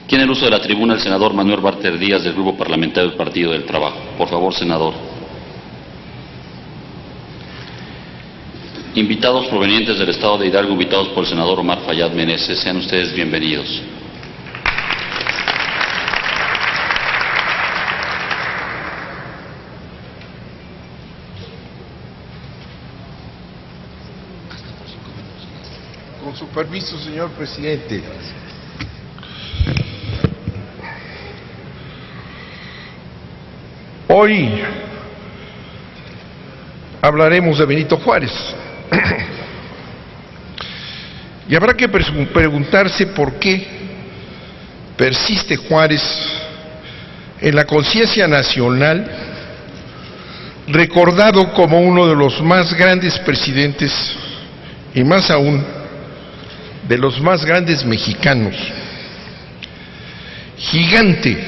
Tiene el uso de la tribuna el senador Manuel Barter Díaz, del Grupo Parlamentario del Partido del Trabajo. Por favor, senador. Invitados provenientes del Estado de Hidalgo, invitados por el senador Omar Fayad Meneses, sean ustedes bienvenidos. Con su permiso, señor presidente. Hoy hablaremos de Benito Juárez. Y habrá que preguntarse por qué persiste Juárez en la conciencia nacional, recordado como uno de los más grandes presidentes y más aún de los más grandes mexicanos. Gigante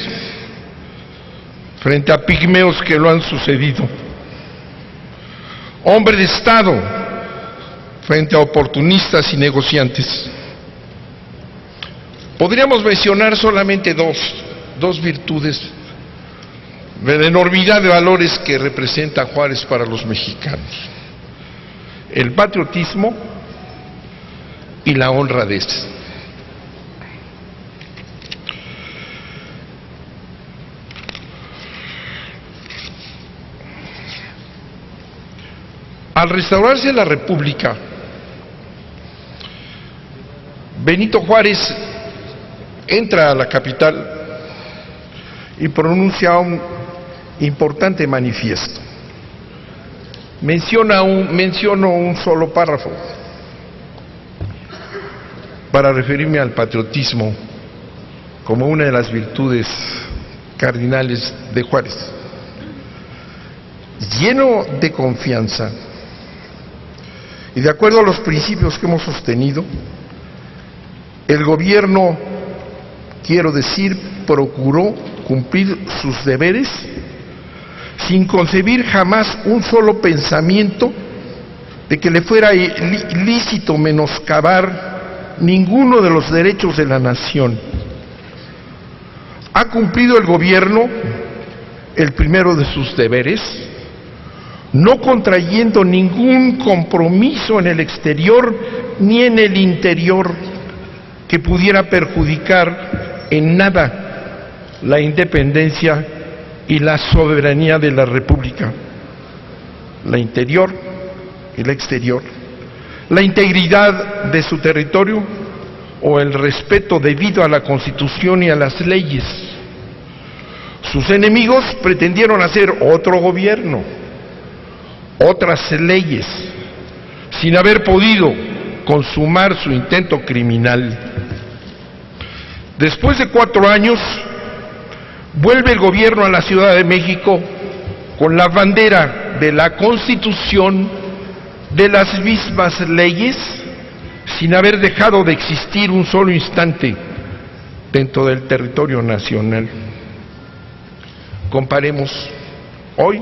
frente a pigmeos que lo han sucedido. Hombre de Estado frente a oportunistas y negociantes. Podríamos mencionar solamente dos virtudes de la enormidad de valores que representa Juárez para los mexicanos: el patriotismo y la honradez. Al restaurarse la República, Benito Juárez entra a la capital y pronuncia un importante manifiesto. Menciono un solo párrafo para referirme al patriotismo como una de las virtudes cardinales de Juárez. Lleno de confianza y de acuerdo a los principios que hemos sostenido, el gobierno, quiero decir, procuró cumplir sus deberes sin concebir jamás un solo pensamiento de que le fuera lícito menoscabar ninguno de los derechos de la nación. Ha cumplido el gobierno el primero de sus deberes, no contrayendo ningún compromiso en el exterior ni en el interior que pudiera perjudicar en nada la independencia y la soberanía de la República, la interior y la exterior, la integridad de su territorio o el respeto debido a la Constitución y a las leyes. Sus enemigos pretendieron hacer otro gobierno, otras leyes, sin haber podido consumar su intento criminal. Después de 4 años, vuelve el gobierno a la Ciudad de México con la bandera de la Constitución, de las mismas leyes, sin haber dejado de existir un solo instante dentro del territorio nacional. Comparemos hoy.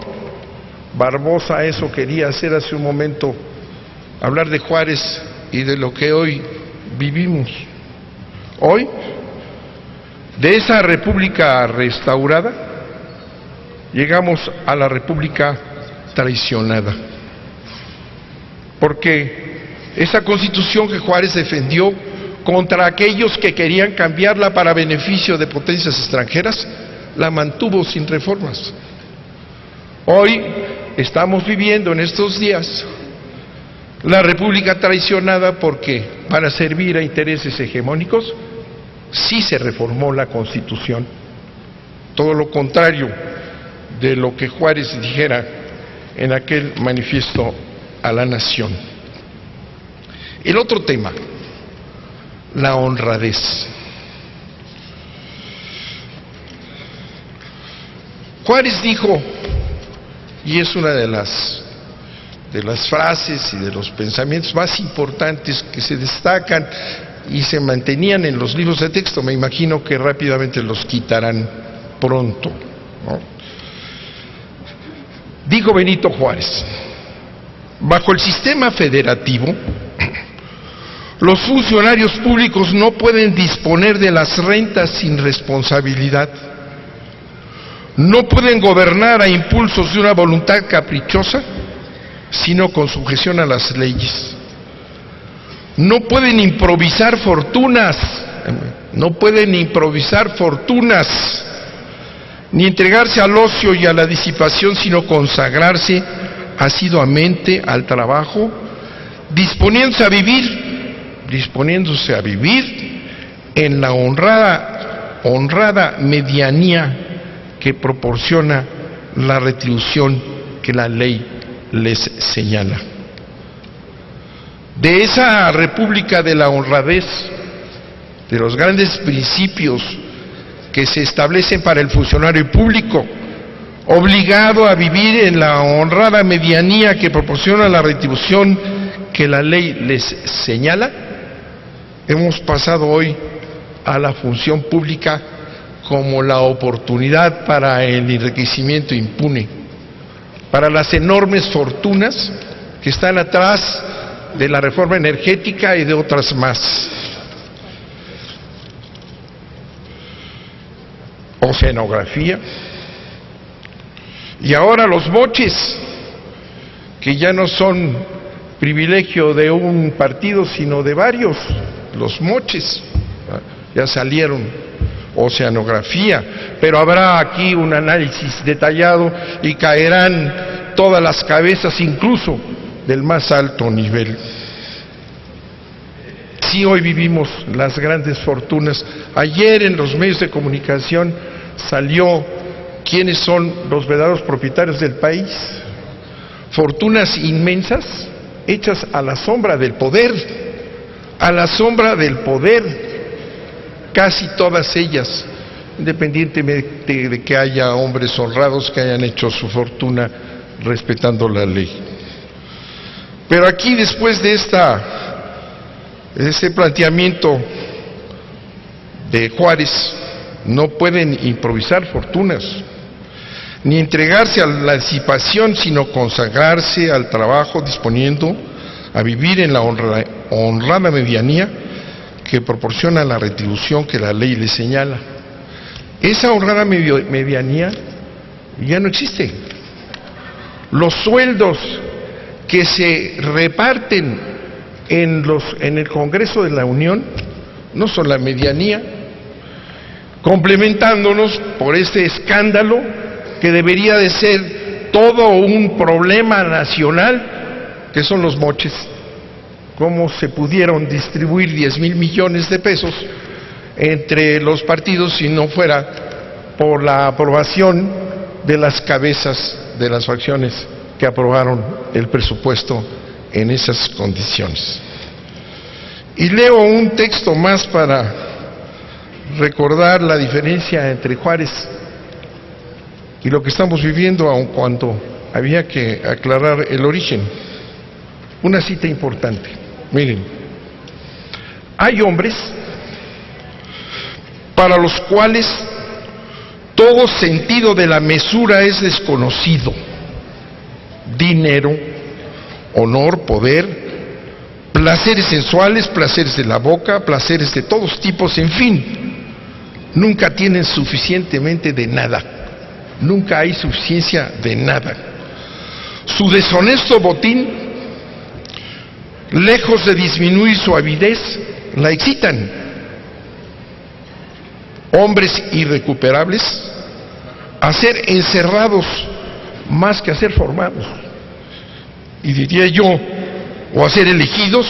Barbosa eso quería hacer hace un momento, hablar de Juárez y de lo que hoy vivimos. Hoy, de esa república restaurada, llegamos a la república traicionada. Porque esa constitución que Juárez defendió contra aquellos que querían cambiarla para beneficio de potencias extranjeras, la mantuvo sin reformas. Hoy estamos viviendo en estos días la república traicionada porque para servir a intereses hegemónicos sí se reformó la Constitución. Todo lo contrario de lo que Juárez dijera en aquel manifiesto a la nación. El otro tema, la honradez. Juárez dijo, y es una de las frases y de los pensamientos más importantes que se destacan y se mantenían en los libros de texto, me imagino que rápidamente los quitarán pronto, ¿no? Dijo Benito Juárez: bajo el sistema federativo, Los funcionarios públicos no pueden disponer de las rentas sin responsabilidad. No pueden gobernar a impulsos de una voluntad caprichosa, sino con sujeción a las leyes. No pueden improvisar fortunas, ni entregarse al ocio y a la disipación, sino consagrarse asiduamente al trabajo, disponiéndose a vivir en la honrada medianía que proporciona la retribución que la ley les señala. De esa república de la honradez, de los grandes principios que se establecen para el funcionario público, obligado a vivir en la honrada medianía que proporciona la retribución que la ley les señala, hemos pasado hoy a la función pública como la oportunidad para el enriquecimiento impune, para las enormes fortunas que están atrás de la reforma energética y de otras más. Oceanografía. Y ahora los moches, que ya no son privilegio de un partido, sino de varios, los moches, ya salieron. Oceanografía, pero habrá aquí un análisis detallado y caerán todas las cabezas, incluso del más alto nivel. Sí, hoy vivimos las grandes fortunas. Ayer en los medios de comunicación salió quiénes son los verdaderos propietarios del país. Fortunas inmensas hechas a la sombra del poder, casi todas ellas, independientemente de que haya hombres honrados que hayan hecho su fortuna respetando la ley. Pero aquí, después de este planteamiento de Juárez, no pueden improvisar fortunas, ni entregarse a la disipación, sino consagrarse al trabajo, disponiendo a vivir en la honrada medianía que proporciona la retribución que la ley le señala. Esa honrada medianía ya no existe. Los sueldos que se reparten en el Congreso de la Unión no son la medianía, complementándonos por este escándalo que debería de ser todo un problema nacional, que son los moches. Cómo se pudieron distribuir 10,000 millones de pesos entre los partidos si no fuera por la aprobación de las cabezas de las fracciones que aprobaron el presupuesto en esas condiciones. Y leo un texto más para recordar la diferencia entre Juárez y lo que estamos viviendo, aun cuando había que aclarar el origen. Una cita importante. Miren, hay hombres para los cuales todo sentido de la mesura es desconocido. Dinero, honor, poder, placeres sensuales, placeres de la boca, placeres de todos tipos, en fin, nunca tienen suficientemente de nada, nunca hay suficiencia de nada. Su deshonesto botín, lejos de disminuir su avidez, la excitan. Hombres irrecuperables, a ser encerrados más que a ser formados. Y diría yo, o a ser elegidos,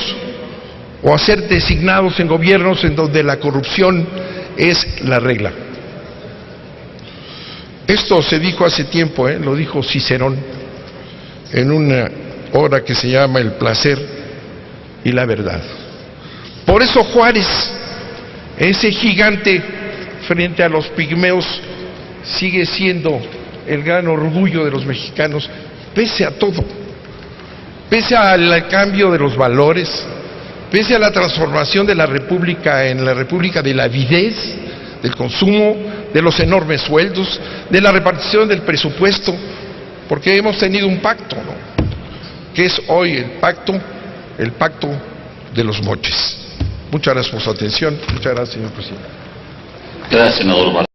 o a ser designados en gobiernos en donde la corrupción es la regla. Esto se dijo hace tiempo, lo dijo Cicerón, en una obra que se llama El placer y la verdad. Por eso Juárez, ese gigante frente a los pigmeos, sigue siendo el gran orgullo de los mexicanos, pese a todo, pese al cambio de los valores, pese a la transformación de la República en la República de la avidez, del consumo, de los enormes sueldos, de la repartición del presupuesto, porque hemos tenido un pacto, ¿no?, que es hoy el pacto de los moches. Muchas gracias por su atención. Muchas gracias, señor presidente. Gracias, senador Bartlett.